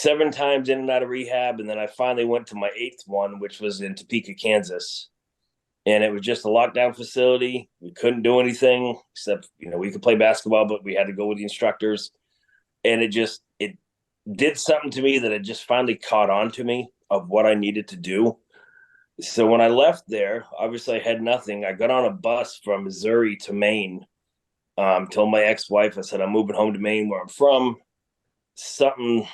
7 times in and out of rehab. And then I finally went to my 8th one, which was in Topeka, Kansas. And it was just a lockdown facility. We couldn't do anything except, we could play basketball, but we had to go with the instructors. And it did something to me that it just finally caught on to me of what I needed to do. So when I left there, obviously I had nothing. I got on a bus from Missouri to Maine. Told my ex-wife, I said, I'm moving home to Maine where I'm from. Something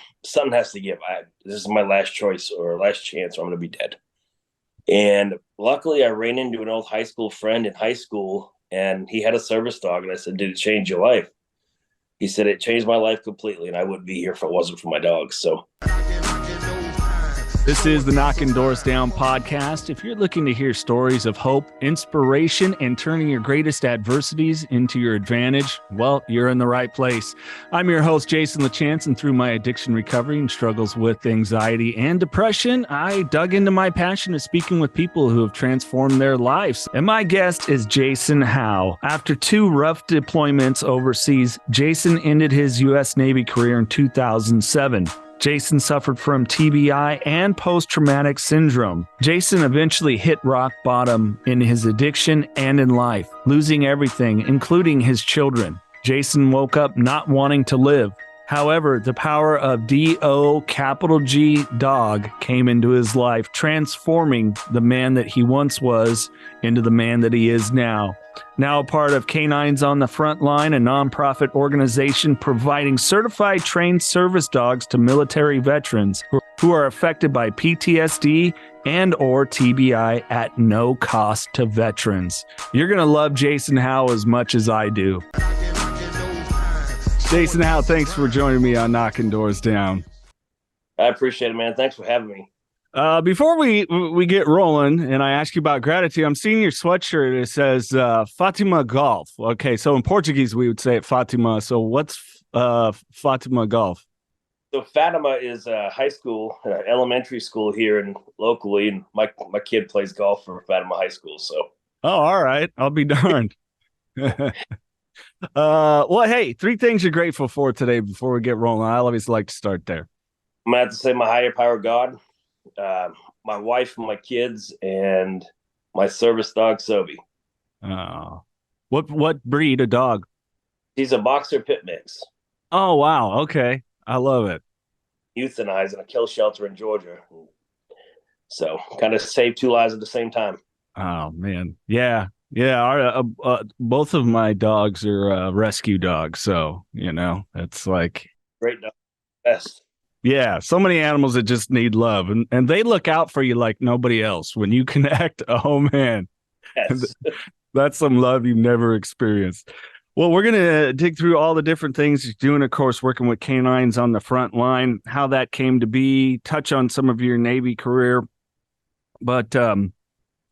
has to give. This is my last choice or last chance, or I'm going to be dead. And luckily I ran into an old high school friend in high school, and he had a service dog. And I said, did it change your life? He said, it changed my life completely, and I wouldn't be here if it wasn't for my dog. So this is the Knockin Doorz Down podcast. If you're looking to hear stories of hope, inspiration, and turning your greatest adversities into your advantage, well, you're in the right place. I'm your host, Jason LaChance, and through my addiction recovery and struggles with anxiety and depression, I dug into my passion of speaking with people who have transformed their lives. And my guest is Jason Howe. After 2 rough deployments overseas, Jason ended his U.S. Navy career in 2007. Jason suffered from TBI and post-traumatic syndrome. Jason eventually hit rock bottom in his addiction and in life, losing everything, including his children. Jason woke up not wanting to live. However, the power of D-O-G dog came into his life, transforming the man that he once was into the man that he is now. Now a part of Canines on the Frontline, a nonprofit organization providing certified trained service dogs to military veterans who are affected by PTSD and or TBI at no cost to veterans. You're going to love Jason Howe as much as I do. Jason Howe, thanks for joining me on Knockin Doorz Down. I appreciate it, man. Thanks for having me. Before we get rolling and I ask you about gratitude, I'm seeing your sweatshirt. It says Fatima Golf. Okay, so in Portuguese we would say it Fatima. So what's Fatima Golf? So Fatima is a high school, elementary school here locally, and my kid plays golf for Fatima High School. So. Oh, all right. I'll be darned. Well, hey, 3 things you're grateful for today before we get rolling. I always like to start there. I'm gonna have to say my higher power, God, my wife, my kids, and my service dog, Sobi. Oh, what breed of dog? He's a boxer pit mix. Oh, wow. Okay. I love it. Euthanized in a kill shelter in Georgia. So kind of saved 2 lives at the same time. Oh, man. Yeah. Yeah. Our, both of my dogs are rescue dogs. So, it's like. Great dog. Best. Yeah. So many animals that just need love. And they look out for you like nobody else. When you connect, oh, man. Yes. That's some love you've never experienced. Well, we're going to dig through all the different things you're doing, of course, working with Canines on the front line, how that came to be, touch on some of your Navy career. But I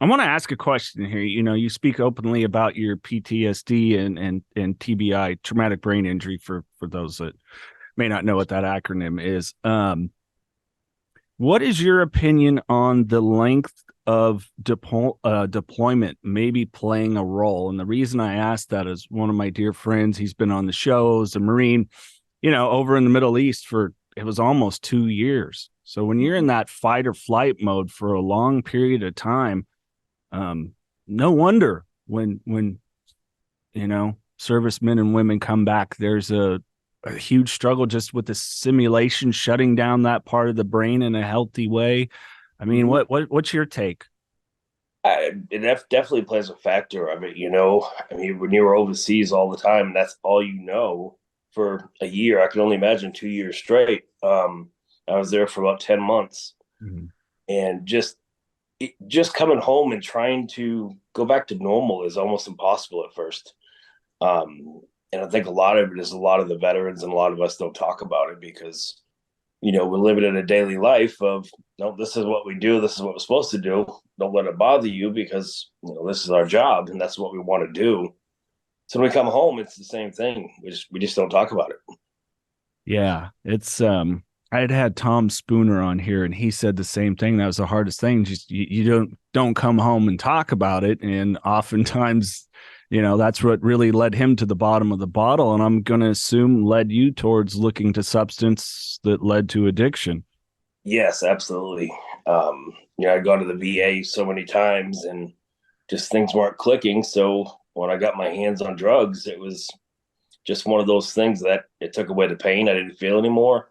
want to ask a question here. You speak openly about your PTSD and TBI, traumatic brain injury, for those that may not know what that acronym is. What is your opinion on the length of deployment maybe playing a role? And the reason I asked that is one of my dear friends, he's been on the shows, a Marine, over in the Middle East it was almost 2 years. So when you're in that fight or flight mode for a long period of time, no wonder when servicemen and women come back, there's a huge struggle just with the simulation shutting down that part of the brain in a healthy way. I mean, what's your take? It definitely plays a factor of it, I mean, when you're overseas all the time, and that's all for a year, I can only imagine 2 years straight. I was there for about 10 months. Mm-hmm. And just coming home and trying to go back to normal is almost impossible at first. And I think a lot of it is a lot of the veterans and a lot of us don't talk about it because, we're living in a daily life of, no, this is what we do. This is what we're supposed to do. Don't let it bother you because, this is our job and that's what we want to do. So when we come home, it's the same thing. We just don't talk about it. Yeah, it's I had Tom Spooner on here and he said the same thing. That was the hardest thing. Just you don't come home and talk about it. And oftentimes, that's what really led him to the bottom of the bottle. And I'm going to assume led you towards looking to substance that led to addiction. Yes, absolutely. I'd gone to the VA so many times and just things weren't clicking. So when I got my hands on drugs, it was just one of those things that it took away the pain. I didn't feel anymore.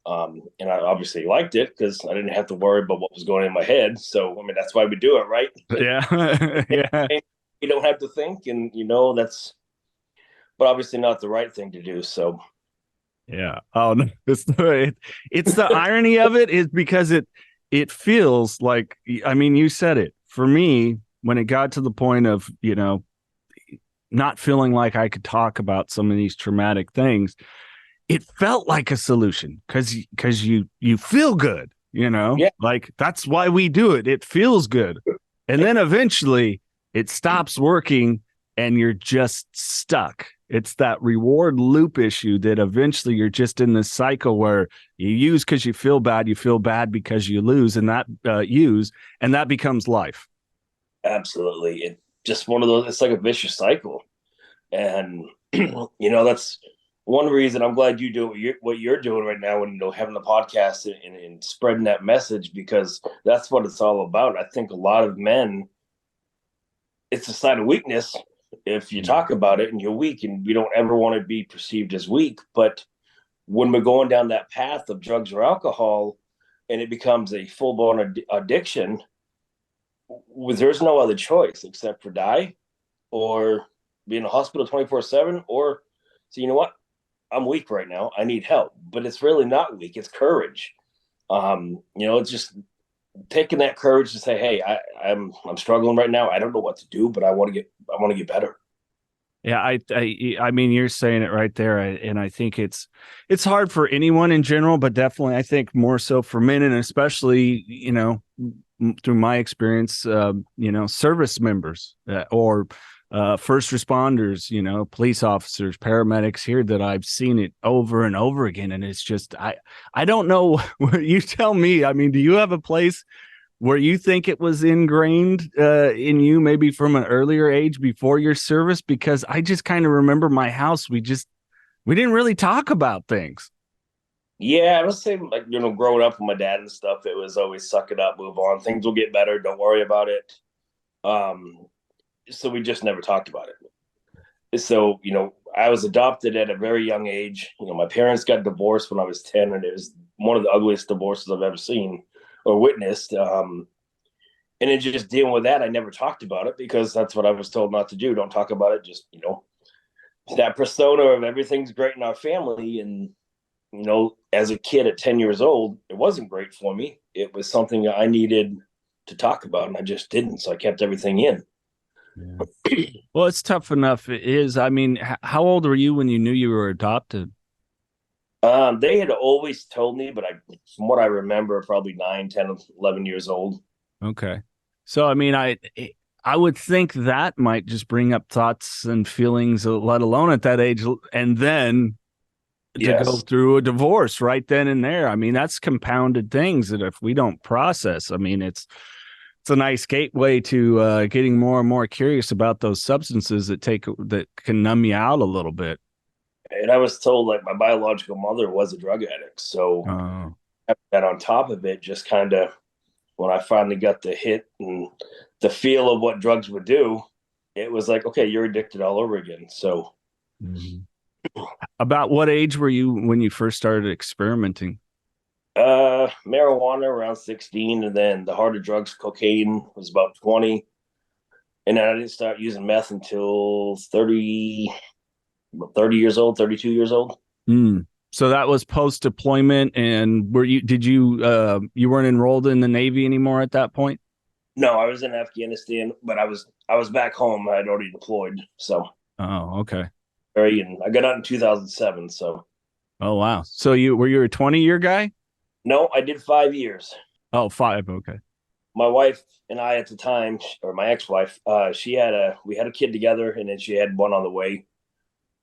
And I obviously liked it because I didn't have to worry about what was going in my head. So, I mean, that's why we do it, right? Yeah. Yeah. You don't have to think, and but obviously not the right thing to do. So, Yeah. Oh no, it's the irony of it is because it feels like, I mean, you said it. For me, when it got to the point of, not feeling like I could talk about some of these traumatic things, it felt like a solution because you feel good, yeah, like that's why we do it. It feels good. And then eventually it stops working and you're just stuck. It's that reward loop issue that eventually you're just in this cycle where you use because you feel bad because you lose, and that and that becomes life. absolutely. It just one of those. It's like a vicious cycle, and that's one reason I'm glad you do what you're doing right now, and having the podcast and spreading that message, because that's what it's all about. I think a lot of men, it's a sign of weakness if you talk about it and you're weak, and we don't ever want to be perceived as weak. But when we're going down that path of drugs or alcohol and it becomes a full-blown addiction, there's no other choice except for die or be in a hospital 24/7, or say, you know what, I'm weak right now, I need help. But it's really not weak, it's courage. It's just taking that courage to say, hey, I'm struggling right now, I don't know what to do, but I want to get better. Yeah, I mean, you're saying it right there, and I think it's hard for anyone in general, but definitely I think more so for men, and especially through my experience, service members or first responders, police officers, paramedics here, that I've seen it over and over again, and it's just I don't know. You tell me. I mean, do you have a place where you think it was ingrained in you, maybe from an earlier age before your service? Because I just kind of remember my house. We didn't really talk about things. Yeah, I was saying, like, growing up with my dad and stuff, it was always suck it up, move on, things will get better, don't worry about it. So we just never talked about it. So, I was adopted at a very young age. My parents got divorced when I was 10, and it was one of the ugliest divorces I've ever seen or witnessed. And then just dealing with that, I never talked about it because that's what I was told not to do. Don't talk about it. Just, that persona of everything's great in our family. And, as a kid at 10 years old, it wasn't great for me. It was something I needed to talk about, and I just didn't. So I kept everything in. Yeah. Well, it's tough enough. It is. I mean, how old were you when you knew you were adopted? They had always told me, but from what I remember, probably 9, 10, 11 years old. Okay. So, I mean, I would think that might just bring up thoughts and feelings, let alone at that age, and then to go Yes. through a divorce right then and there. I mean, that's compounded things that if we don't process, I mean, it's a nice gateway to getting more and more curious about those substances that can numb you out a little bit. And I was told, like, my biological mother was a drug addict. So Oh, that on top of it, just kind of, when I finally got the hit and the feel of what drugs would do, it was like, okay, you're addicted all over again. So mhm. About what age were you when you first started experimenting? marijuana around 16, and then the harder drugs, cocaine, was about 20. And then I didn't start using meth until 30 years old, 32 years old. Mm. So that was post deployment, and you weren't enrolled in the Navy anymore at that point? No, I was in Afghanistan, but I was back home. I had already deployed. So Oh, okay. and I got out in 2007. So Oh, wow. So you a 20-year guy? no, I did 5 years. Oh, five. Okay. My wife and I at the time, or my ex-wife, we had a kid together, and then she had one on the way.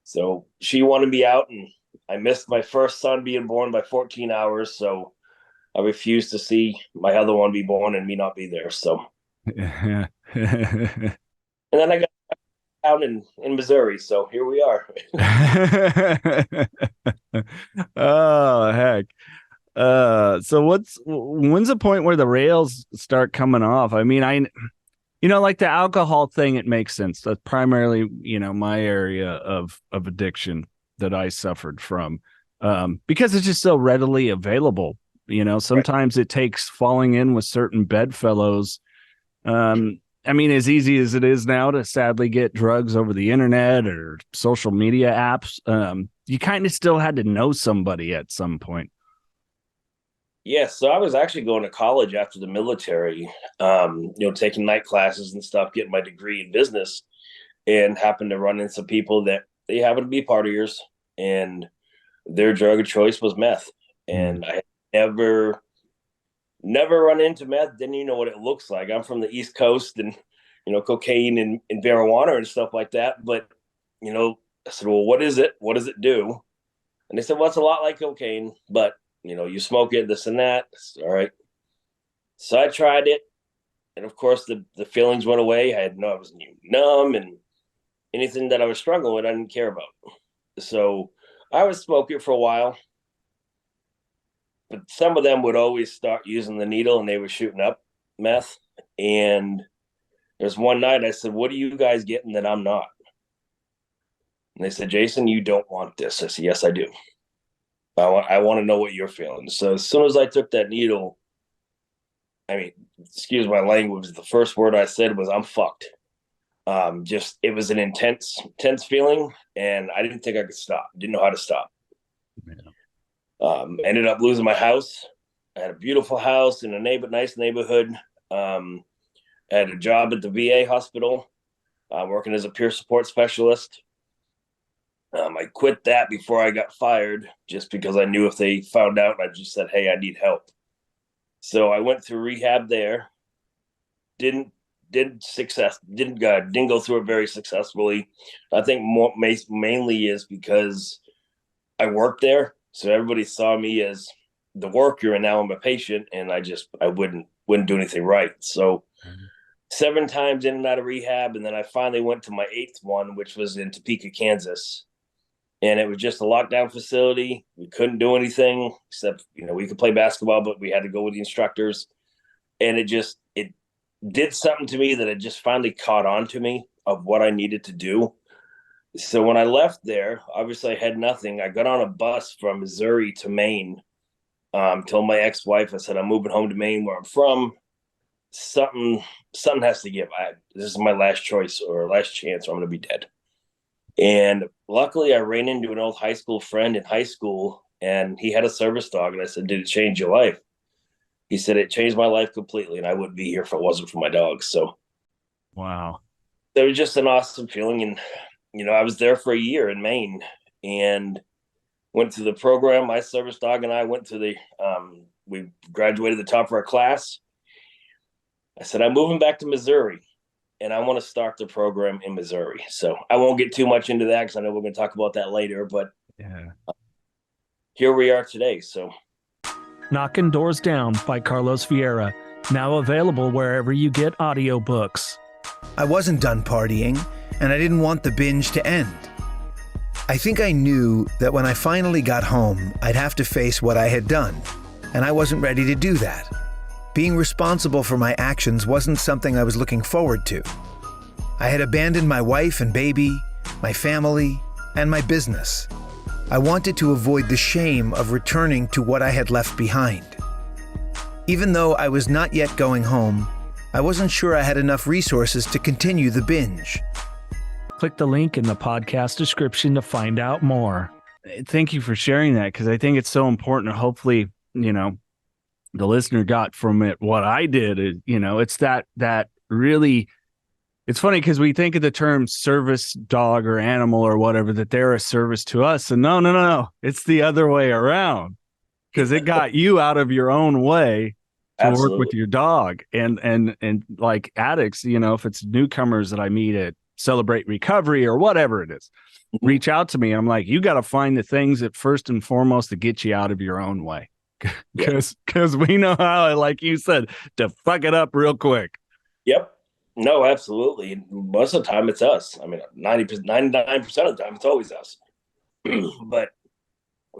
So she wanted me out, and I missed my first son being born by 14 hours. So I refused to see my other one be born and me not be there. So, Yeah. and then down in Missouri. So here we are. Oh, heck. So when's the point where the rails start coming off? I mean, like the alcohol thing, it makes sense. That's primarily, my area of addiction that I suffered from, because it's just so readily available. Sometimes it takes falling in with certain bedfellows. I mean, as easy as it is now to sadly get drugs over the internet or social media apps, you kind of still had to know somebody at some point. Yeah, so I was actually going to college after the military, taking night classes and stuff, getting my degree in business, and happened to run into some people that they happened to be partiers, and their drug of choice was meth. And I had never run into meth, didn't even know what it looks like. I'm from the East Coast, and cocaine and marijuana and stuff like that. But I said, well, what is it? What does it do? And they said, well, it's a lot like cocaine, but you smoke it, this and that. All right. So I tried it, and of course the feelings went away. I was numb, and anything that I was struggling with, I didn't care about. So I would smoke it for a while, but some of them would always start using the needle, and they were shooting up meth. And there's one night I said, what are you guys getting that I'm not? And they said, Jason, you don't want this. I said, yes, I do. I want to know what you're feeling. So as soon as I took that needle, I mean, excuse my language, the first word I said was, I'm fucked. It was an intense feeling, and I didn't think I could stop. Didn't know how to stop. Yeah. Ended up losing my house. I had a beautiful house in a nice neighborhood. I had a job at the VA hospital, working as a peer support specialist. I quit that before I got fired, just because I knew if they found out, I just said, hey, I need help. So I went through rehab there. Didn't go through it very successfully. I think mainly is because I worked there. So everybody saw me as the worker, and now I'm a patient, and I wouldn't do anything right. So 7 times in and out of rehab. And then I finally went to my 8th one, which was in Topeka, Kansas. And it was just a lockdown facility. We couldn't do anything except, we could play basketball, but we had to go with the instructors. And it did something to me that it just finally caught on to me of what I needed to do. So when I left there, obviously I had nothing. I got on a bus from Missouri to Maine. Told my ex-wife, I said, I'm moving home to Maine, where I'm from. Something has to give. This is my last choice or last chance, or I'm going to be dead. And luckily, I ran into an old high school friend in high school, and he had a service dog. And I said, did it change your life? He said, it changed my life completely, and I wouldn't be here if it wasn't for my dog. So, wow. It was just an awesome feeling. And, I was there for a year in Maine and went through the program. My service dog and I went to we graduated the top of our class. I said, I'm moving back to Missouri, and I want to start the program in Missouri. So I won't get too much into that because I know we're going to talk about that later. But yeah, here we are today. So, Knockin Doorz Down by Carlos Vieira, now available wherever you get audiobooks. I wasn't done partying, and I didn't want the binge to end. I think I knew that when I finally got home, I'd have to face what I had done, and I wasn't ready to do that. Being responsible for my actions wasn't something I was looking forward to. I had abandoned my wife and baby, my family, and my business. I wanted to avoid the shame of returning to what I had left behind. Even though I was not yet going home, I wasn't sure I had enough resources to continue the binge. Click the link in the podcast description to find out more. Thank you for sharing that, because I think it's so important. Hopefully, the listener got from it what I did. It's that really, it's funny because we think of the term service dog or animal or whatever, that they're a service to us. And no. It's the other way around, because it got you out of your own way to absolutely. work with your dog. And like addicts, if it's newcomers that I meet at Celebrate Recovery or whatever it is, reach out to me. I'm like, you got to find the things that first and foremost that get you out of your own way. Because we know how, like you said, to fuck it up real quick. Yep. No, absolutely. Most of the time it's us. I mean, 99% of the time it's always us. But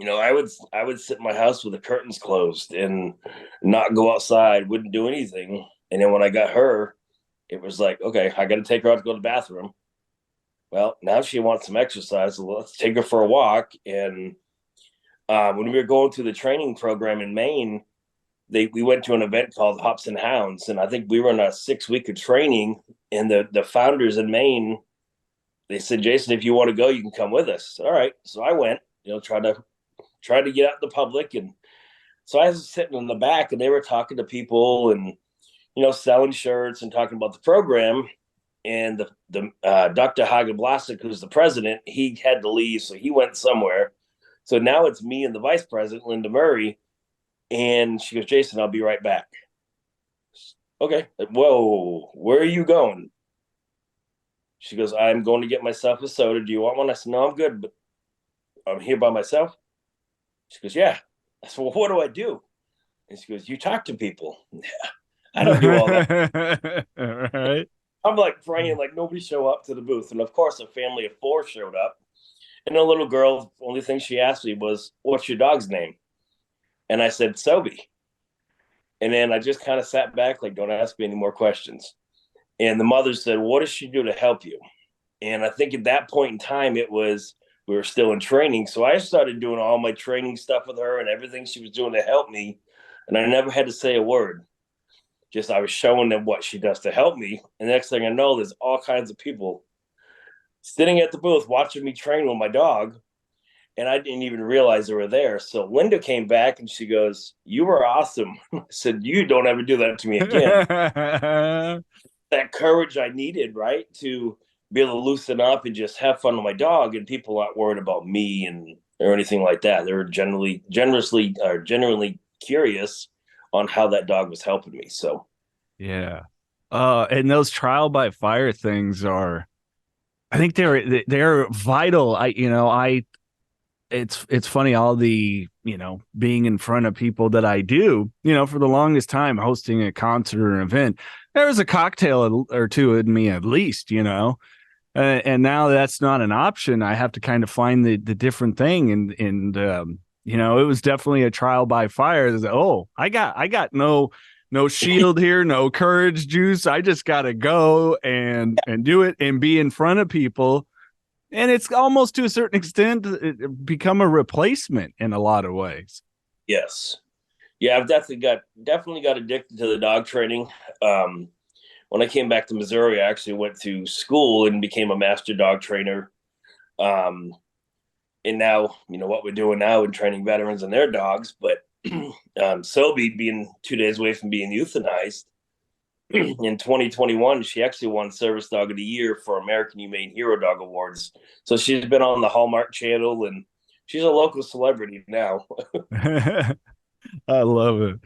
I would sit in my house with the curtains closed and not go outside, wouldn't do anything. And then when I got her, it was like, okay, I got to take her out to go to the bathroom. Well, now she wants some exercise, so let's take her for a walk. And when we were going through the training program in Maine, we went to an event called Hops and Hounds, and I think we were in a 6 week of training. And the founders in Maine, they said, Jason, if you want to go, you can come with us. All right, so I went. Try to get out in the public, and so I was sitting in the back, and they were talking to people and selling shirts and talking about the program. And the Dr. Hagen-Blasek, who's the president, he had to leave, so he went somewhere. So now it's me and the vice president, Linda Murray, and she goes, Jason, I'll be right back. Okay. Whoa, where are you going? She goes, I'm going to get myself a soda. Do you want one? I said, no, I'm good, but I'm here by myself. She goes, yeah. I said, well, what do I do? And she goes, you talk to people. I don't do all that. All right. I'm like praying, like nobody show up to the booth. And of course, a family of 4 showed up. And the little girl, the only thing she asked me was, what's your dog's name? And I said, Sobe. And then I just kind of sat back, like, don't ask me any more questions. And the mother said, what does she do to help you? And I think at that point in time, we were still in training. So I started doing all my training stuff with her and everything she was doing to help me. And I never had to say a word. Just I was showing them what she does to help me. And the next thing I know, there's all kinds of people sitting at the booth watching me train with my dog. And I didn't even realize they were there. So Linda came back and she goes, you were awesome. I said, you don't ever do that to me again. That courage I needed, right? To be able to loosen up and just have fun with my dog, and people aren't worried about me or anything like that. They're genuinely curious on how that dog was helping me. So, yeah. And those trial by fire things I think they're vital. It's funny, all the, being in front of people that I do, for the longest time, hosting a concert or an event, there was a cocktail or two in me at least, and now that's not an option. I have to kind of find the different thing. And it was definitely a trial by fire. I got no shield here, no courage juice. I just got to go and do it and be in front of people. And it's almost, to a certain extent, become a replacement in a lot of ways. Yes. Yeah, I've definitely got addicted to the dog training. When I came back to Missouri, I actually went to school and became a master dog trainer. And now, what we're doing now in training veterans and their dogs. But Sobe, being 2 days away from being euthanized, in 2021, she actually won Service Dog of the Year for American Humane Hero Dog Awards. So she's been on the Hallmark Channel, and she's a local celebrity now. I love it.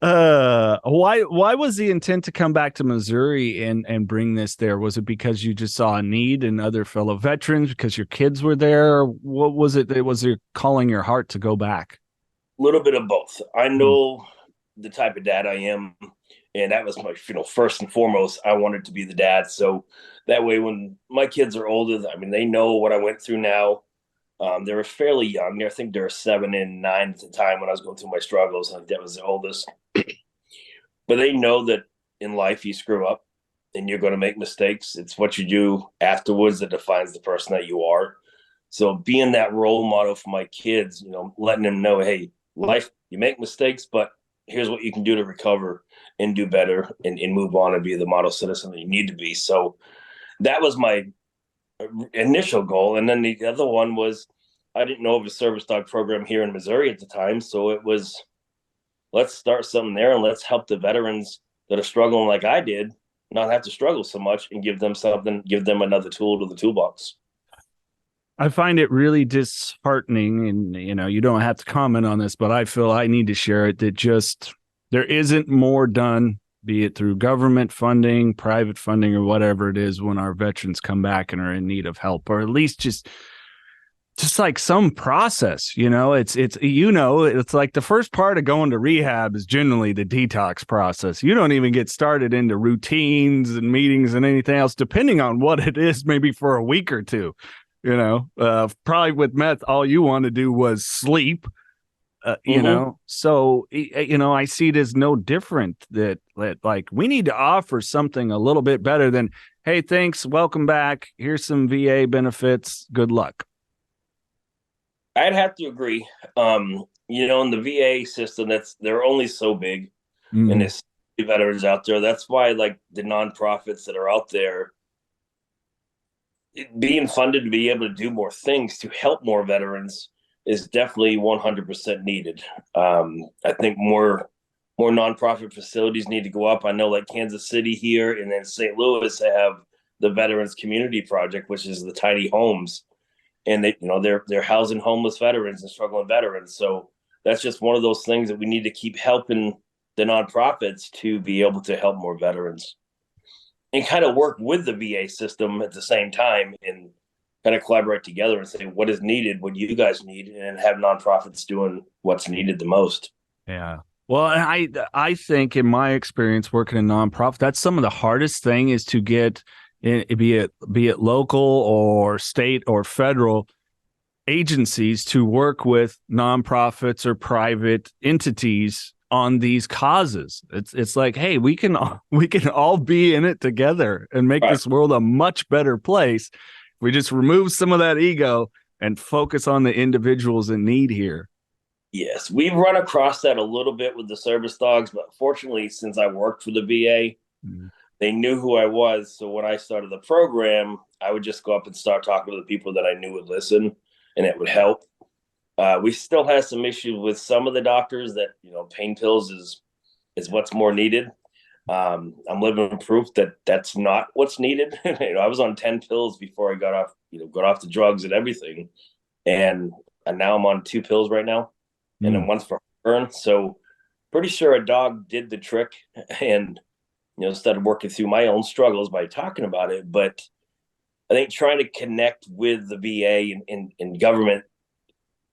Why was the intent to come back to Missouri and bring this there? Was it because you just saw a need in other fellow veterans, because your kids were there? What was it that was calling your heart to go back? A little bit of both. I know the type of dad I am, and that was my, first and foremost, I wanted to be the dad. So that way, when my kids are older, they know what I went through now. They were fairly young. I think they were 7 and 9 at the time when I was going through my struggles. I think that was the oldest. But they know that in life you screw up and you're going to make mistakes. It's what you do afterwards that defines the person that you are. So being that role model for my kids, letting them know, hey, life, you make mistakes, but here's what you can do to recover and do better and move on and be the model citizen that you need to be. So that was my initial goal. And then the other one was, I didn't know of a service dog program here in Missouri at the time. So it was, let's start something there and let's help the veterans that are struggling like I did not have to struggle so much, and give them something, give them another tool to the toolbox. I find it really disheartening, and you don't have to comment on this, but I feel I need to share it, that just there isn't more done, be it through government funding, private funding, or whatever it is, when our veterans come back and are in need of help, or at least just just like some process, it's like the first part of going to rehab is generally the detox process. You don't even get started into routines and meetings and anything else, depending on what it is, maybe for a week or two. Probably with meth, all you want to do was sleep. So I see it as no different that like we need to offer something a little bit better than, hey, thanks, welcome back, here's some VA benefits, good luck. I'd have to agree. In the VA system, they're only so big, and there's veterans out there. That's why, like, the nonprofits that are out there, being funded to be able to do more things to help more veterans is definitely 100% needed. I think more nonprofit facilities need to go up. I know, like Kansas City here, and then St. Louis, they have the Veterans Community Project, which is the tiny homes. And they're housing homeless veterans and struggling veterans. So that's just one of those things that we need to keep helping the nonprofits to be able to help more veterans and kind of work with the VA system at the same time and kind of collaborate together and say what is needed, what you guys need, and have nonprofits doing what's needed the most. Yeah. Well, I think in my experience working in nonprofit, that's some of the hardest thing is to get, be it local or state or federal agencies, to work with nonprofits or private entities on these causes. It's like, hey, we can all be in it together and make this world a much better place. We just remove some of that ego and focus on the individuals in need here. Yes, we've run across that a little bit with the service dogs, but fortunately, since I worked for the VA, they knew who I was. So when I started the program, I would just go up and start talking to the people that I knew would listen, and it would help. We still have some issues with some of the doctors that, pain pills is what's more needed. I'm living proof that that's not what's needed. I was on 10 pills before I got off the drugs and everything. And now I'm on 2 pills right now, and then one's for burn. So pretty sure a dog did the trick, and started working through my own struggles by talking about it. But I think trying to connect with the VA and government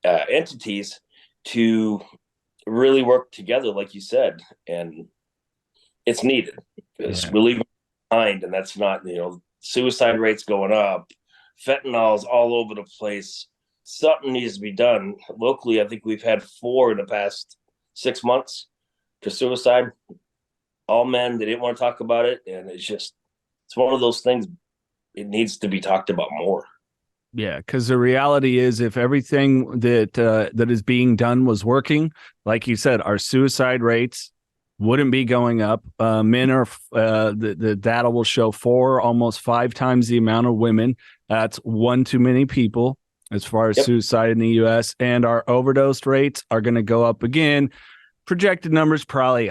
entities to really work together, like you said, and it's needed because we're leaving behind, and that's not, suicide rates going up, fentanyl's all over the place. Something needs to be done locally. I think we've had 4 in the past 6 months for suicide. All men, they didn't want to talk about it, and it's one of those things. It needs to be talked about more. Yeah, because the reality is, if everything that is being done was working, like you said, our suicide rates wouldn't be going up. Men are the data will show 4, almost 5 times the amount of women. That's one too many people as far as suicide in the U.S. And our overdose rates are going to go up again. Projected numbers probably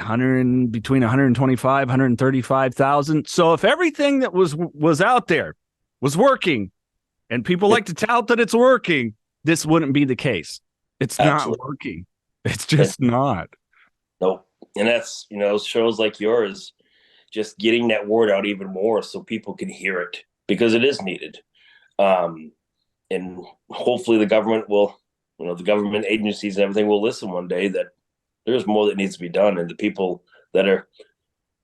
between 125, 135,000. So if everything that was out there was working, and people like to tout that it's working, this wouldn't be the case. It's not working. It's just not. Nope. And that's, shows like yours, just getting that word out even more so people can hear it, because it is needed. And hopefully the government will, the government agencies and everything will listen one day that there's more that needs to be done. And the people that are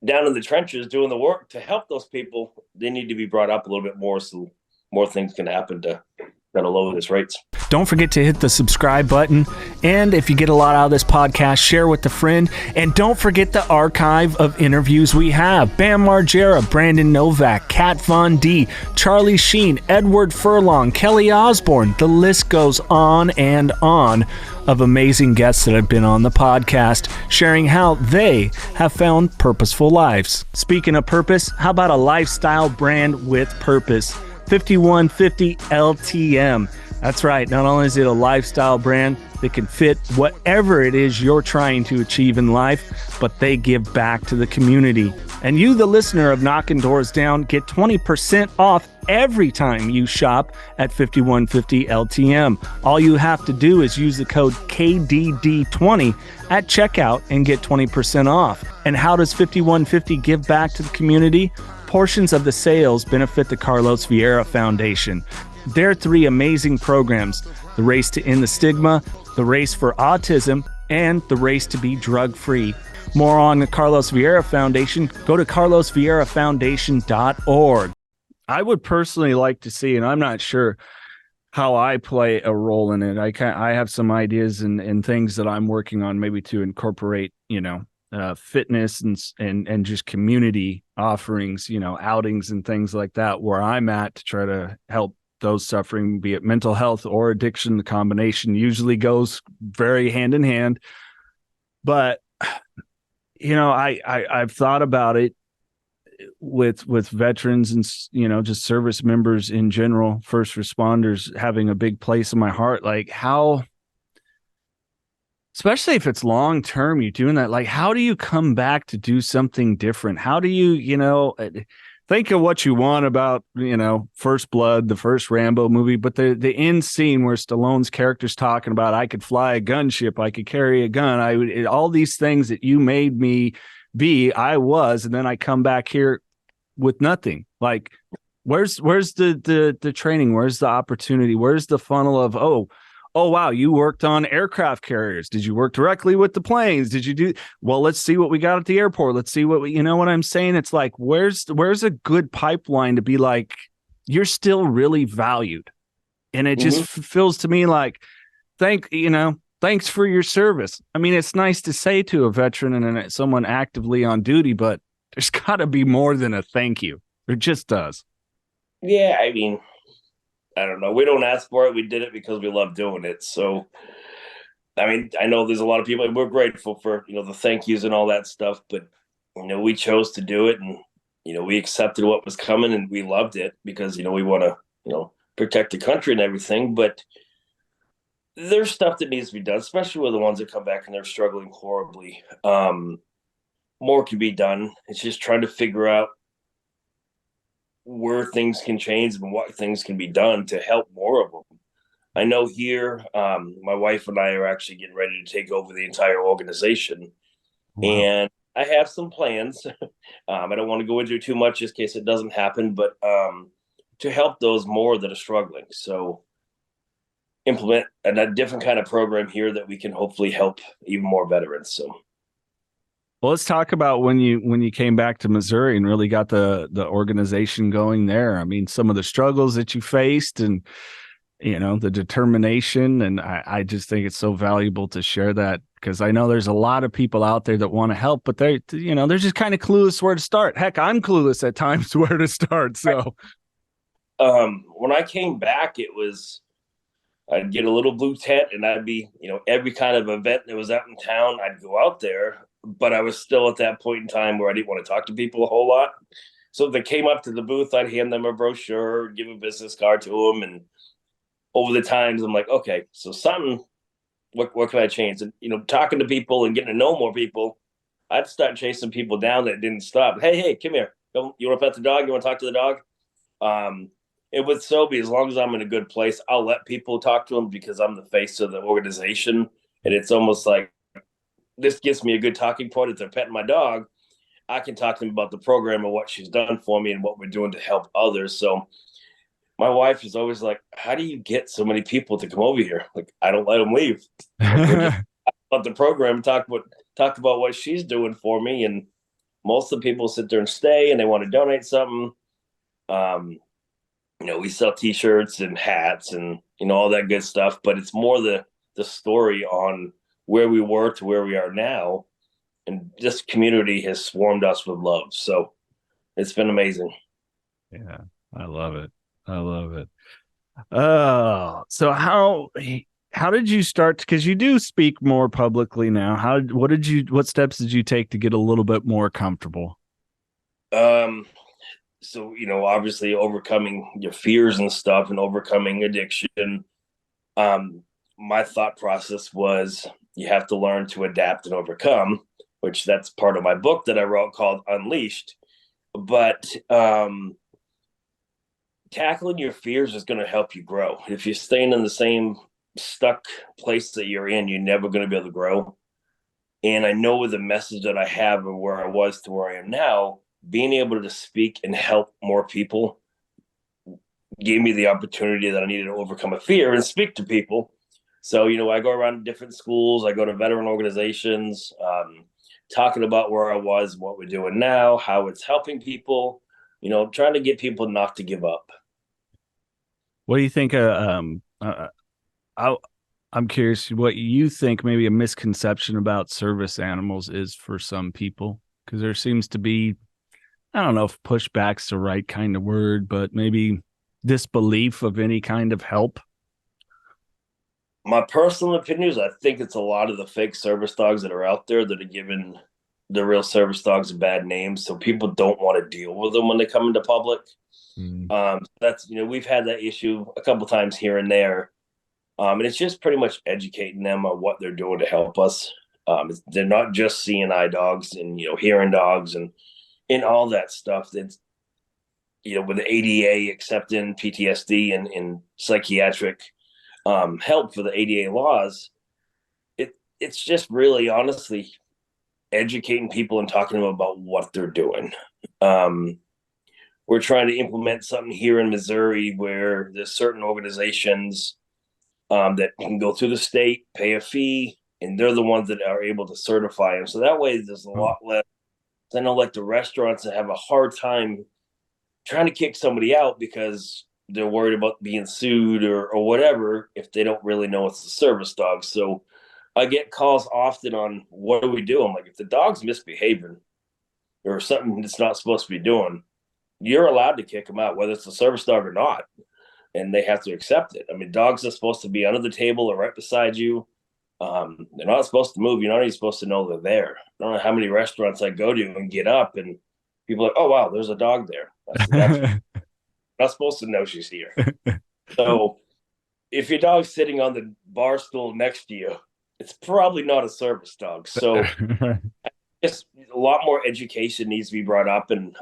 down in the trenches doing the work to help those people, they need to be brought up a little bit more so more things can happen to lower this rates. Don't forget to hit the subscribe button. And if you get a lot out of this podcast, share with a friend. And don't forget the archive of interviews we have. Bam Margera, Brandon Novak, Kat Von D, Charlie Sheen, Edward Furlong, Kelly Osborne. The list goes on and on of amazing guests that have been on the podcast, sharing how they have found purposeful lives. Speaking of purpose, how about a lifestyle brand with purpose? 5150 LTM. That's right. Not only is it a lifestyle brand that can fit whatever it is you're trying to achieve in life, but they give back to the community. And you, the listener of Knockin Doorz Down, get 20% off every time you shop at 5150 LTM. All you have to do is use the code KDD20 at checkout and get 20% off. And how does 5150 give back to the community? Portions of the sales benefit the Carlos Vieira Foundation. their 3 amazing programs: the Race to End the Stigma, the Race for Autism, and the Race to be Drug-Free. More on the Carlos Vieira Foundation, go to carlosvierafoundation.org. I would personally like to see, and I'm not sure how I play a role in it. I have some ideas and things that I'm working on, maybe to incorporate, fitness and just community offerings, outings and things like that, where I'm at, to try to help those suffering, be it mental health or addiction. The combination usually goes very hand in hand. But, I've thought about it with veterans and, just service members in general, first responders having a big place in my heart. Like, how, especially if it's long term, you're doing that, like, how do you come back to do something different? How do you, think of what you want about, First Blood, the first Rambo movie, but the end scene where Stallone's character's talking about, I could fly a gunship, I could carry a gun, all these things that you made me be, I was, and then I come back here with nothing. Like, where's the training? Where's the opportunity? Where's the funnel of, oh wow, you worked on aircraft carriers. Did you work directly with the planes? Did you do, well, let's see what we got at the airport. Let's see what you know what I'm saying? It's like, where's a good pipeline to be like, you're still really valued. And it just feels to me like, thanks for your service. I mean, it's nice to say to a veteran and someone actively on duty, but there's got to be more than a thank you. There just does. Yeah, I mean, I don't know. We don't ask for it. We did it because we love doing it. So, I mean, I know there's a lot of people, and we're grateful for, the thank yous and all that stuff, but, we chose to do it, and, we accepted what was coming, and we loved it because, we want to, protect the country and everything. But there's stuff that needs to be done, especially with the ones that come back and they're struggling horribly. More can be done. It's just trying to figure out where things can change and what things can be done to help more of them. I know here, my wife and I are actually getting ready to take over the entire organization. Wow. And I have some plans. I don't want to go into too much just in case it doesn't happen, but to help those more that are struggling. So implement a different kind of program here that we can hopefully help even more veterans. So. Well, let's talk about when you came back to Missouri and really got the organization going there. I mean, some of the struggles that you faced and, the determination. And I just think it's so valuable to share that, because I know there's a lot of people out there that want to help, but they're just kind of clueless where to start. Heck, I'm clueless at times where to start. So when I came back, I'd get a little blue tent and I'd be, every kind of event that was out in town, I'd go out there. But I was still at that point in time where I didn't want to talk to people a whole lot. So if they came up to the booth, I'd hand them a brochure, give a business card to them. And over the times, I'm like, okay, so what can I change? And, talking to people and getting to know more people, I'd start chasing people down that didn't stop. Hey, come here. You want to pet the dog? You want to talk to the dog? And with Sobe, as long as I'm in a good place, I'll let people talk to them because I'm the face of the organization. And it's almost like, this gives me a good talking point. If they're petting my dog, I can talk to them about the program and what she's done for me and what we're doing to help others. So my wife is always like, how do you get so many people to come over here? Like, I don't let them leave. We're just about the program, talk about what she's doing for me. And most of the people sit there and stay and they want to donate something. We sell t-shirts and hats and, all that good stuff, but it's more the story on where we were to where we are now. And this community has swarmed us with love. So it's been amazing. Yeah, I love it. Oh, so how did you start? Because you do speak more publicly now. What steps did you take to get a little bit more comfortable? So, obviously overcoming your fears and stuff and overcoming addiction. My thought process was, you have to learn to adapt and overcome, which that's part of my book that I wrote called Unleashed. But tackling your fears is going to help you grow. If you're staying in the same stuck place that you're in, you're never going to be able to grow. And I know with the message that I have and where I was to where I am now, being able to speak and help more people gave me the opportunity that I needed to overcome a fear and speak to people. So, I go around to different schools, I go to veteran organizations, talking about where I was, what we're doing now, how it's helping people, trying to get people not to give up. What do you think? I'm curious what you think maybe a misconception about service animals is for some people, because there seems to be, I don't know if pushback's the right kind of word, but maybe disbelief of any kind of help. My personal opinion is I think it's a lot of the fake service dogs that are out there that are giving the real service dogs a bad name, so people don't want to deal with them when they come into public. That's we've had that issue a couple times here and there, and it's just pretty much educating them on what they're doing to help us. They're not just seeing eye dogs and hearing dogs and all that stuff. That's with the ADA accepting PTSD and psychiatric help for the ADA laws, it's just really honestly educating people and talking to them about what they're doing. We're trying to implement something here in Missouri where there's certain organizations that can go through the state, pay a fee, and they're the ones that are able to certify them. So that way there's a lot less. I know like the restaurants that have a hard time trying to kick somebody out because they're worried about being sued or whatever if they don't really know it's the service dog. So I get calls often on what do we do? I'm like, if the dog's misbehaving or something it's not supposed to be doing, you're allowed to kick them out, whether it's a service dog or not. And they have to accept it. I mean, dogs are supposed to be under the table or right beside you. They're not supposed to move. You're not even supposed to know they're there. I don't know how many restaurants I go to and get up and people are like, oh, wow, there's a dog there. That's not supposed to know she's here. So if your dog's sitting on the bar stool next to you, it's probably not a service dog. So just a lot more education needs to be brought up and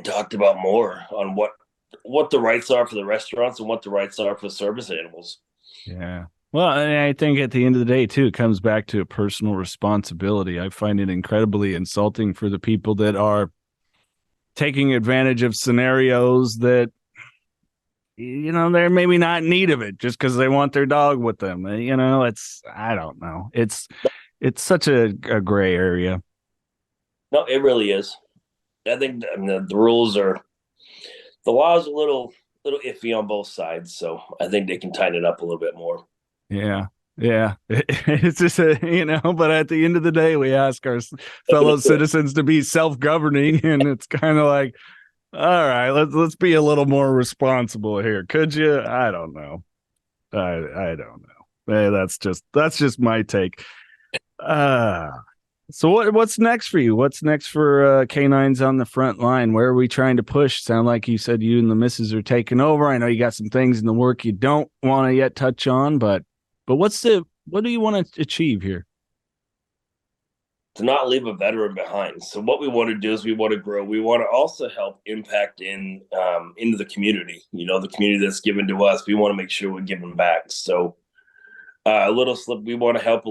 talked about more on what the rights are for the restaurants and what the rights are for service animals. Yeah. Well, I think at the end of the day, too, it comes back to a personal responsibility. I find it incredibly insulting for the people that are taking advantage of scenarios that, they're maybe not in need of it just because they want their dog with them. I don't know. It's such a gray area. No, it really is. I think the rules are, the law is a little iffy on both sides. So I think they can tighten it up a little bit more. Yeah. Yeah. It's just, but at the end of the day, we ask our fellow citizens to be self-governing, and it's kind of like, all right, let's be a little more responsible here. Could you? I don't know. I don't know. Hey, that's just my take. So what's next for you? What's next for Canines on the Front Line? Where are we trying to push? Sound like you said you and the missus are taking over. I know you got some things in the work you don't want to yet touch on, but what do you want to achieve here? To not leave a veteran behind. So what we want to do is we want to grow. We want to also help impact into the community. The community that's given to us. We want to make sure we're giving back. So a little slip. We want to help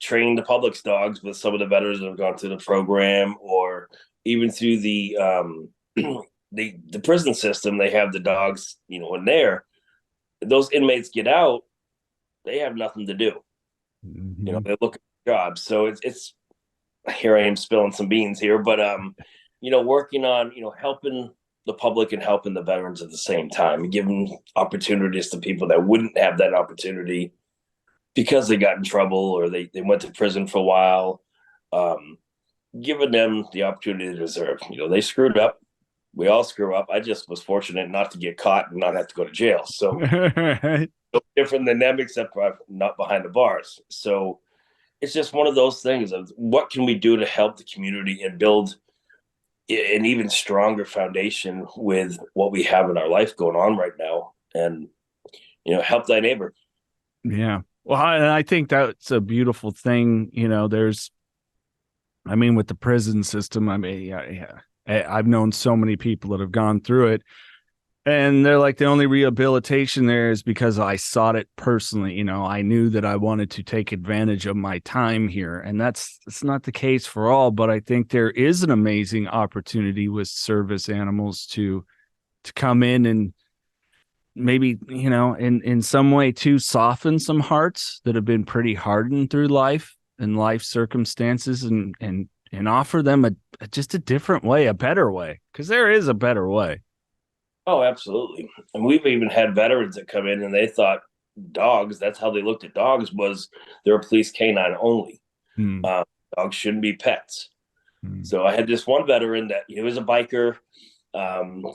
train the public's dogs with some of the veterans that have gone through the program, or even through the the prison system. They have the dogs, in there. Those inmates get out, they have nothing to do. Mm-hmm. They look at jobs. So it's here I am spilling some beans here, but working on helping the public and helping the veterans at the same time, giving opportunities to people that wouldn't have that opportunity because they got in trouble or they went to prison for a while, giving them the opportunity they deserve. They screwed up. We all screw up. I just was fortunate not to get caught and not have to go to jail. So no different than them, except for I'm not behind the bars. So it's just one of those things of what can we do to help the community and build an even stronger foundation with what we have in our life going on right now, and help thy neighbor. Yeah. Well, I think that's a beautiful thing. With the prison system, I've known so many people that have gone through it, and they're like, the only rehabilitation there is because I sought it personally. I knew that I wanted to take advantage of my time here, and it's not the case for all, but I think there is an amazing opportunity with service animals to to come in and maybe, in some way too, soften some hearts that have been pretty hardened through life and life circumstances, and offer them just a different way, a better way, because there is a better way. Oh, absolutely. And we've even had veterans that come in and they thought dogs, that's how they looked at dogs, was they're a police canine only. Dogs shouldn't be pets. So I had this one veteran that he was a biker,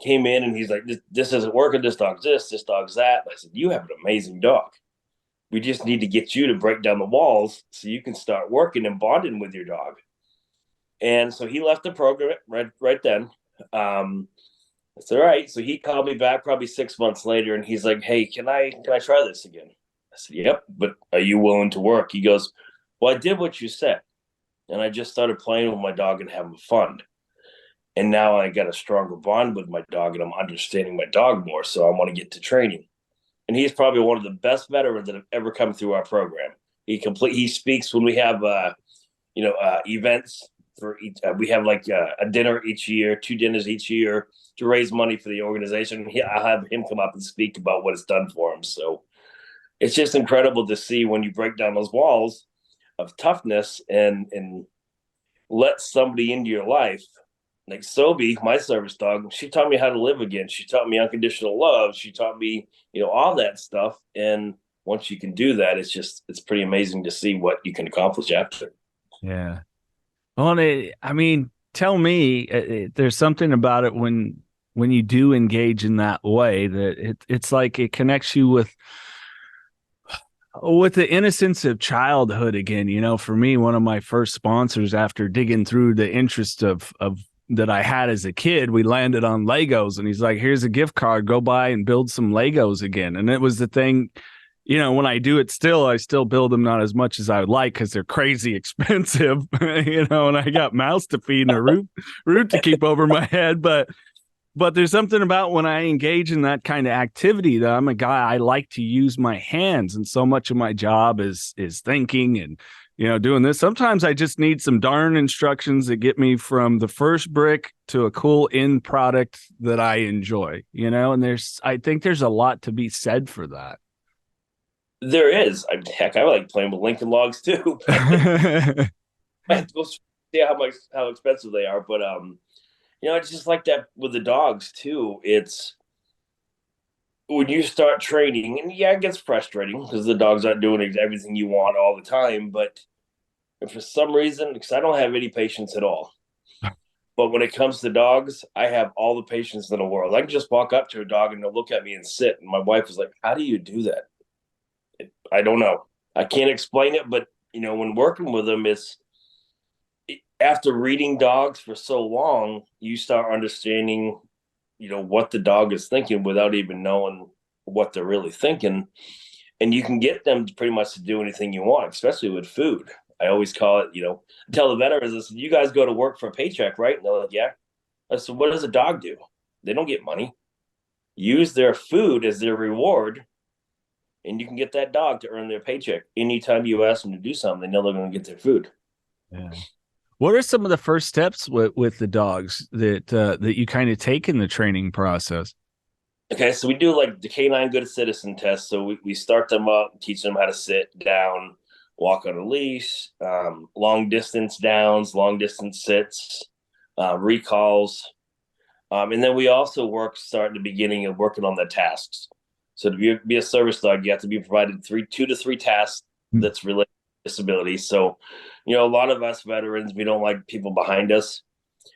came in and he's like, this isn't working. This dog's this dog's that. I said, you have an amazing dog. We just need to get you to break down the walls so you can start working and bonding with your dog. And so he left the program right then. It's all right. So he called me back probably 6 months later and he's like, hey, can I try this again? I said, yep, but are you willing to work? He goes, well, I did what you said. And I just started playing with my dog and having fun. And now I got a stronger bond with my dog and I'm understanding my dog more. So I want to get to training. And he's probably one of the best veterans that have ever come through our program. He speaks when we have, events for each, we have like a dinner each year, 2 dinners each year to raise money for the organization. I'll have him come up and speak about what it's done for him. So it's just incredible to see when you break down those walls of toughness and let somebody into your life. Like Sobi, my service dog, she taught me how to live again. She taught me unconditional love. She taught me, all that stuff. And once you can do that, it's pretty amazing to see what you can accomplish after. Yeah. Well, tell me, there's something about it when you do engage in that way that it's like it connects you with the innocence of childhood again. For me, one of my first sponsors, after digging through the interest of that I had as a kid, we landed on Legos, and he's like, here's a gift card, go buy and build some Legos again. And it was the thing, when I do it I still build them, not as much as I would like because they're crazy expensive, and I got mouths to feed and a roof to keep over my head. But there's something about when I engage in that kind of activity that I'm a guy, I like to use my hands. And so much of my job is thinking and, doing this. Sometimes I just need some darn instructions that get me from the first brick to a cool end product that I enjoy, and I think there's a lot to be said for that. There is. I like playing with Lincoln Logs too. I have to go see how expensive they are. But, it's just like that with the dogs too. It's when you start training, and it gets frustrating because the dogs aren't doing everything you want all the time. But for some reason, because I don't have any patience at all. But when it comes to dogs, I have all the patience in the world. I can just walk up to a dog and they'll look at me and sit. And my wife was like, how do you do that? I don't know. I can't explain it. But, when working with them, after reading dogs for so long, you start understanding, what the dog is thinking without even knowing what they're really thinking. And you can get them pretty much to do anything you want, especially with food. I always call it, tell the veterans, I said, you guys go to work for a paycheck, right? And they're like, yeah. I said, what does a dog do? They don't get money. Use their food as their reward, and you can get that dog to earn their paycheck. Anytime you ask them to do something, they know they're going to get their food. Yeah. What are some of the first steps with the dogs that you kind of take in the training process? Okay, so we do like the canine good citizen test. So we start them up, teach them how to sit down, walk on a leash, long distance downs, long distance sits, recalls. And then we also start at the beginning of working on the tasks. So to be a service dog, you have to be provided 2 to 3 tasks that's related to disability. So, a lot of us veterans, we don't like people behind us.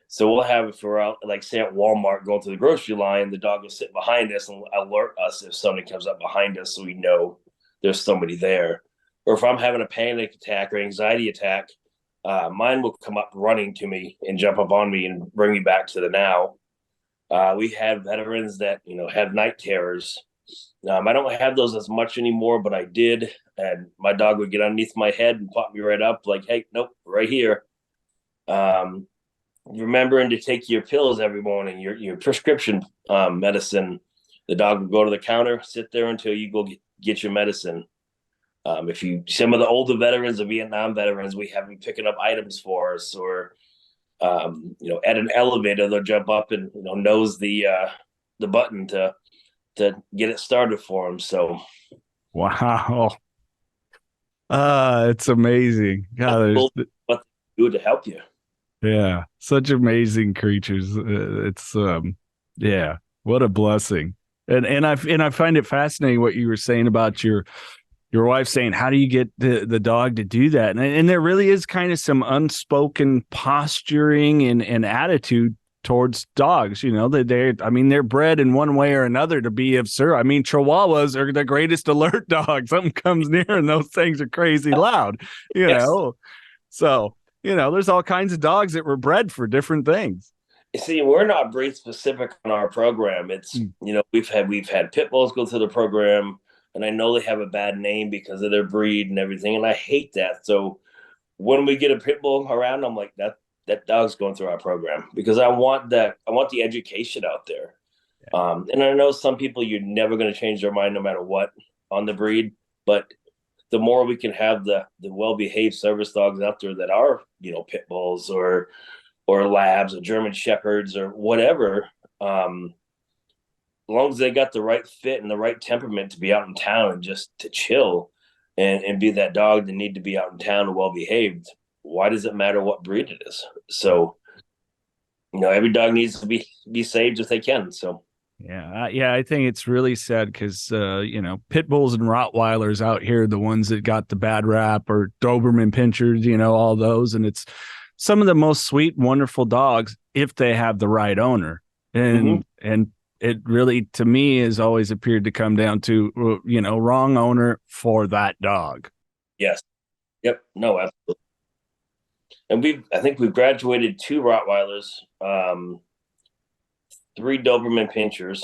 So we'll have, if we're out, like say at Walmart going to the grocery line, the dog will sit behind us and alert us if somebody comes up behind us so we know there's somebody there. Or if I'm having a panic attack or anxiety attack, mine will come up running to me and jump up on me and bring me back to the now. We have veterans that, have night terrors. I don't have those as much anymore, but I did. And my dog would get underneath my head and pop me right up like, hey, nope, right here. Remembering to take your pills every morning, your prescription medicine. The dog would go to the counter, sit there until you go get your medicine. Some of the older veterans, the Vietnam veterans, we have them picking up items for us, or at an elevator, they'll jump up and nose the the button to get it started for him. So wow. It's amazing. God, what do to help you. yeah, such amazing creatures. It's yeah, what a blessing. And I find it fascinating what you were saying about your wife saying, how do you get the dog to do that? And there really is kind of some unspoken posturing and attitude towards dogs. You know, that they're bred in one way or another to be of service. I mean, Chihuahuas are the greatest alert dogs. Something comes near and those things are crazy loud, you Yes. know. So, you know, there's all kinds of dogs that were bred for different things. You see, we're not breed specific on our program. It's we've had pit bulls go through the program, and I know they have a bad name because of their breed and everything, and I hate that. So when we get a pit bull around, I'm like, that dog's going through our program, because I want the education out there. Yeah. And I know some people, you're never going to change their mind no matter what on the breed, but the more we can have the well-behaved service dogs out there that are, pit bulls or labs or German shepherds or whatever, as long as they got the right fit and the right temperament to be out in town and just to chill and be that dog that need to be out in town and well-behaved, why does it matter what breed it is? So, every dog needs to be saved if they can. So, yeah, I think it's really sad because, pit bulls and Rottweilers out here, the ones that got the bad rap, or Doberman pinchers, all those. And it's some of the most sweet, wonderful dogs if they have the right owner. And it really, to me, has always appeared to come down to, wrong owner for that dog. Yes. Yep. No, absolutely. And I think we've graduated 2 Rottweilers, 3 Doberman pinchers,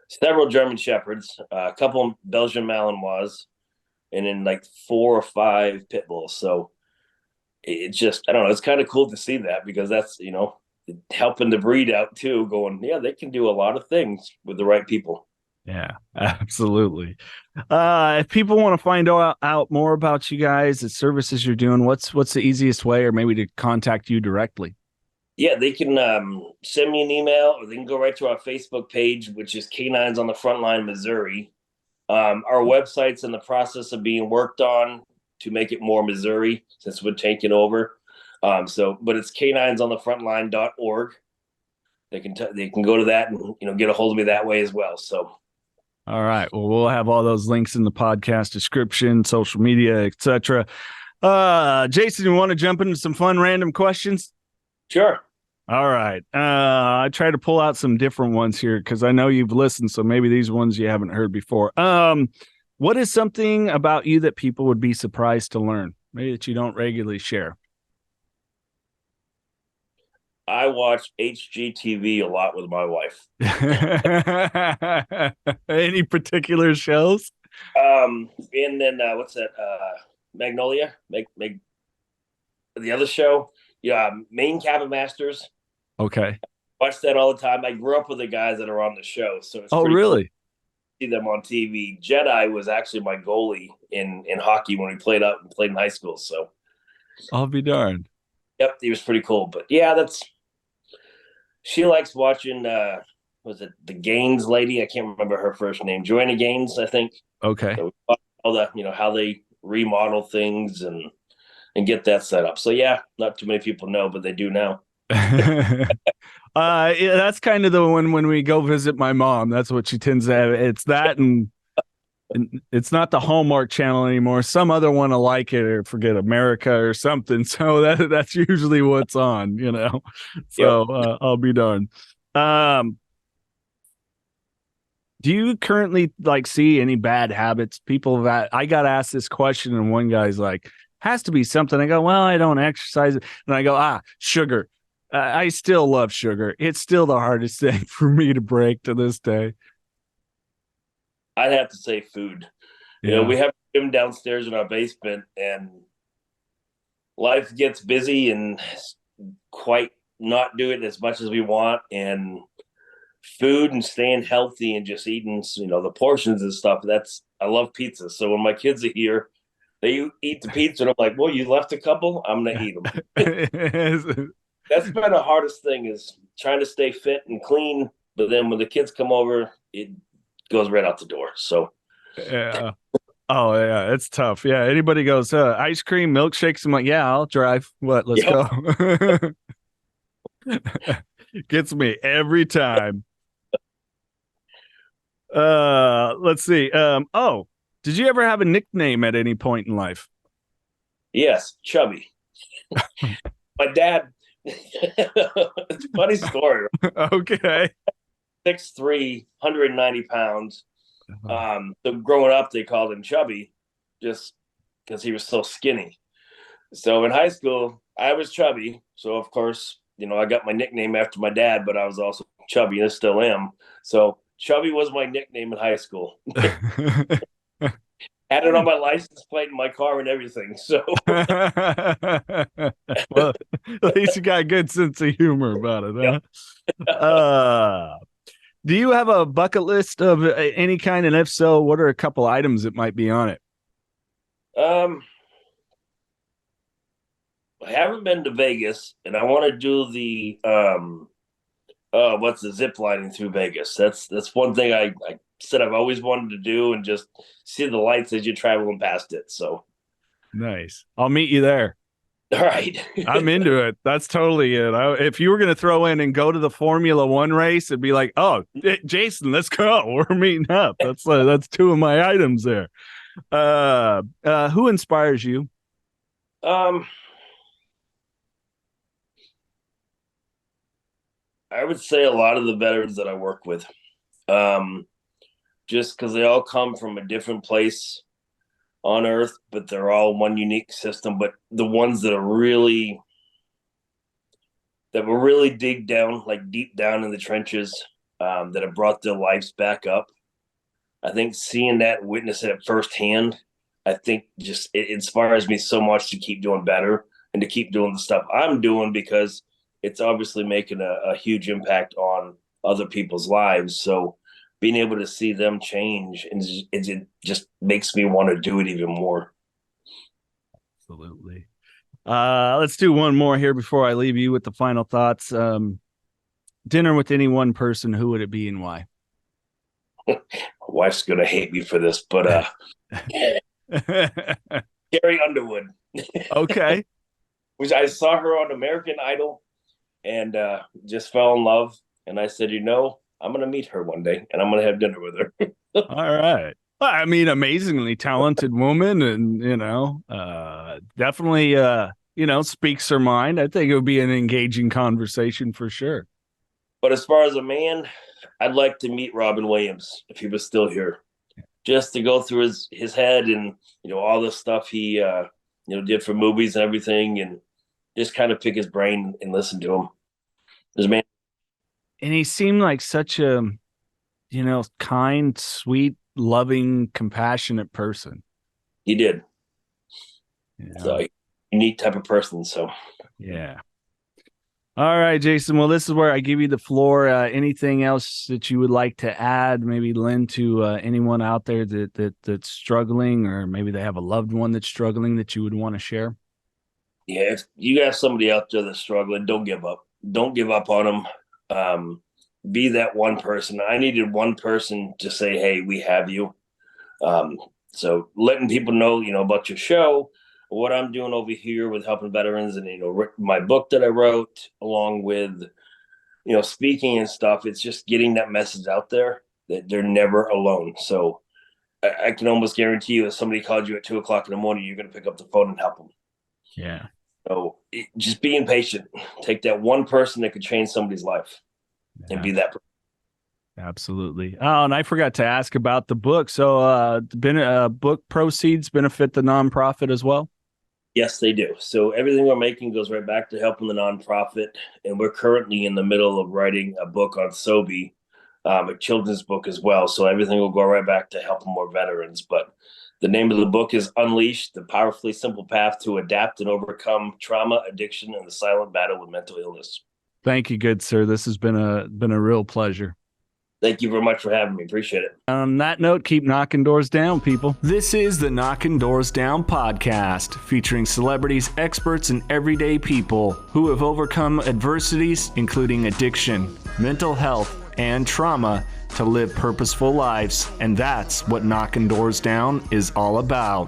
several German shepherds, a couple Belgian Malinois, and then like 4 or 5 pit bulls. So it's just, I don't know, it's kind of cool to see that, because that's, helping the breed out too, going, yeah, they can do a lot of things with the right people. Yeah, absolutely. If people want to find out more about you guys, the services you're doing, what's the easiest way, or maybe to contact you directly? Yeah, they can send me an email, or they can go right to our Facebook page, which is Canines on the Frontline, Missouri. Our website's in the process of being worked on to make it more Missouri, since we're taking over. But it's caninesonthefrontline.org. They can go to that and get a hold of me that way as well. So. All right. Well, we'll have all those links in the podcast description, social media, etc. Jason, you want to jump into some fun random questions? Sure. All right. I try to pull out some different ones here because I know you've listened, so maybe these ones you haven't heard before. What is something about you that people would be surprised to learn, maybe that you don't regularly share? I watch HGTV a lot with my wife. Any particular shows? And then what's that? Magnolia, the other show. Yeah, Maine Cabin Masters. Okay. Watch that all the time. I grew up with the guys that are on the show, so it's really? Cool to see them on TV. Jedi was actually my goalie in hockey when we played in high school. So I'll be darned. Yep, he was pretty cool. But yeah, she likes watching. Was it the Gaines lady? I can't remember her first name. Joanna Gaines, I think. Okay. So all the how they remodel things and get that set up. So yeah, not too many people know, but they do now. Yeah, that's kind of the one when we go visit my mom. That's what she tends to have. It's that, and it's not the Hallmark Channel anymore. Some other one will like it, or forget America or something. So that's usually what's on, So yep. I'll be darned. Do you currently see any bad habits? People that I got asked this question, and one guy's like, has to be something. I go, well, I don't exercise. And I go, sugar. I still love sugar. It's still the hardest thing for me to break to this day. I'd have to say food. Yeah. We have a gym downstairs in our basement, and life gets busy and quite not do it as much as we want. And food and staying healthy and just eating, the portions and stuff. I love pizza. So when my kids are here, they eat the pizza, and I'm like, well, you left a couple? I'm going to eat them. That's been the hardest thing, is trying to stay fit and clean but then when the kids come over, it goes right out the door. So Yeah. Oh yeah, it's tough. Yeah. Anybody goes, ice cream, milkshakes. I'm like, yeah, I'll drive. What? Let's go. Gets me every time. Let's see. Did you ever have a nickname at any point in life? yes, Chubby. My dad, it's a funny story. Okay. 6'3", 190 pounds. So growing up, they called him Chubby just because he was so skinny. So in high school, I was chubby. So of course, I got my nickname after my dad, but I was also chubby and I still am. So Chubby was my nickname in high school. Had it on my license plate in my car and everything. So well, at least you got a good sense of humor about it, huh? Yep. Do you have a bucket list of any kind? And if so, what are a couple items that might be on it? I haven't been to Vegas, and I want to do the what's the zip lining through Vegas. That's one thing I said I've always wanted to do, and just see the lights as you're traveling past it. So nice. I'll meet you there. All right. I'm into it. That's totally it. If you were going to throw in and go to the Formula One race, it'd be like, oh, Jason, let's go. We're meeting up. That's two of my items there. Who inspires you? I would say a lot of the veterans that I work with, just because they all come from a different place on earth, but they're all one unique system. But the ones that will really dig down, like deep down in the trenches, that have brought their lives back up, I think seeing that, witness it firsthand, I think just it inspires me so much to keep doing better and to keep doing the stuff I'm doing, because it's obviously making a huge impact on other people's lives. So being able to see them change, and it just makes me want to do it even more. Absolutely. Let's do one more here before I leave you with the final thoughts. Dinner with any one person, who would it be and why? My wife's going to hate me for this, but Carrie Underwood. Okay. Which I saw her on American Idol and just fell in love. And I said, I'm going to meet her one day and I'm going to have dinner with her. All right. Well, I mean, amazingly talented woman, and, definitely, speaks her mind. I think it would be an engaging conversation for sure. But as far as a man, I'd like to meet Robin Williams if he was still here, just to go through his head and, all the stuff he, did for movies and everything, and just kind of pick his brain and listen to him. This man. And he seemed like such a, kind, sweet, loving, compassionate person. He did. Yeah. So unique type of person. So yeah. All right, Jason. Well, this is where I give you the floor. Anything else that you would like to add, maybe lend to anyone out there that's struggling, or maybe they have a loved one that's struggling that you would want to share? Yeah, if you have somebody out there that's struggling, don't give up. Don't give up on them. Be that one person. I needed one person to say, hey, we have you. So letting people know, about your show, what I'm doing over here with helping veterans, and, my book that I wrote, along with, speaking and stuff. It's just getting that message out there that they're never alone. So I can almost guarantee you, if somebody called you at 2:00 in the morning, you're going to pick up the phone and help them. Yeah. So just being patient. Take that one person that could change somebody's life and be that person. Absolutely. Oh, and I forgot to ask about the book. So book proceeds benefit the nonprofit as well? Yes, they do. So everything we're making goes right back to helping the nonprofit. And we're currently in the middle of writing a book on Sobriety, a children's book as well. So everything will go right back to helping more veterans. But the name of the book is Unleashed, the Powerfully Simple Path to Adapt and Overcome Trauma, Addiction, and the Silent Battle with Mental Illness. Thank you, good sir. This has been a real pleasure. Thank you very much for having me. Appreciate it. On that note, keep knocking doors down, people. This is the Knockin Doorz Down podcast, featuring celebrities, experts, and everyday people who have overcome adversities, including addiction, mental health, and trauma to live purposeful lives. And that's what Knockin Doorz Down is all about.